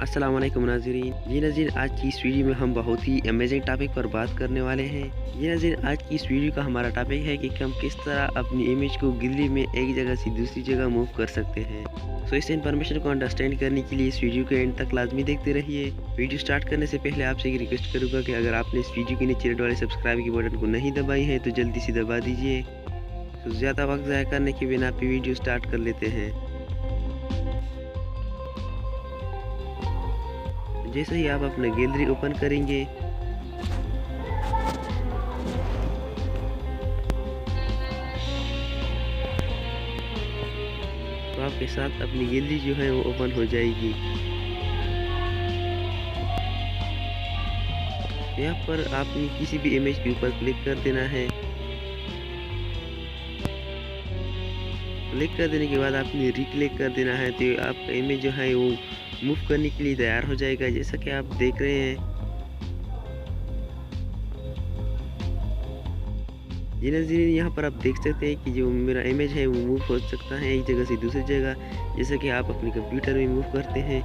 अस्सलाम वालेकुम नाज़रीन। जी नाज़रीन, आज की इस वीडियो में हम बहुत ही अमेजिंग टॉपिक पर बात करने वाले हैं। जी नाज़रीन, आज की इस वीडियो का हमारा टॉपिक है कि हम किस तरह अपनी इमेज को गैलरी में एक जगह से दूसरी जगह मूव कर सकते हैं। सो इस इन्फॉर्मेशन को अंडरस्टैंड करने के लिए इस वीडियो को एंड तक लाजमी देखते रहिए। वीडियो स्टार्ट करने से पहले आपसे एक रिक्वेस्ट करूँगा कि अगर आपने इस वीडियो के नीचे रेड वाले सब्सक्राइब के बटन को नहीं दबाई है तो जल्दी से दबा दीजिए। तो ज़्यादा वक्त ज़ाया करने के बिना पे वीडियो स्टार्ट कर लेते हैं। जैसे ही आप अपना गैलरी ओपन करेंगे तो आपके साथ अपनी गैलरी जो है वो ओपन हो जाएगी। यहाँ पर आपने किसी भी इमेज के ऊपर क्लिक कर देना है। क्लिक कर देने के बाद आपने रिक्लिक कर देना है तो आपका इमेज जो है वो मूव करने के लिए तैयार हो जाएगा। जैसा कि आप देख रहे हैं। जी नाज़रीन, यहाँ पर आप देख सकते हैं कि जो मेरा इमेज है वो मूव हो सकता है एक जगह से दूसरी जगह, जैसा कि आप अपने कंप्यूटर में मूव करते हैं।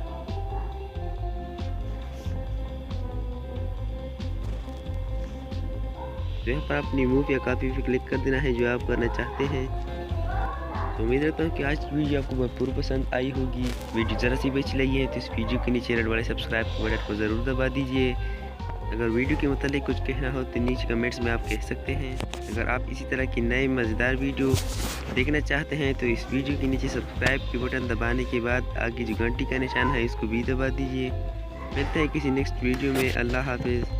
तो यहाँ पर अपनी मूव या कॉपी पे क्लिक कर देना है जो आप करना चाहते हैं। तो उम्मीद रखता हूँ कि आज की वीडियो आपको भरपूर पसंद आई होगी। वीडियो ज़रा सी भी अच्छी लगी है तो इस वीडियो के नीचे रेड वाले सब्सक्राइब के बटन को ज़रूर दबा दीजिए। अगर वीडियो के मतलब कुछ कहना हो तो नीचे कमेंट्स में आप कह सकते हैं। अगर आप इसी तरह की नए मज़ेदार वीडियो देखना चाहते हैं तो इस वीडियो के नीचे सब्सक्राइब के बटन दबाने के बाद आगे जो घंटी का निशान है इसको भी दबा दीजिए। मिलते हैं किसी नेक्स्ट वीडियो में। अल्लाह हाफिज़।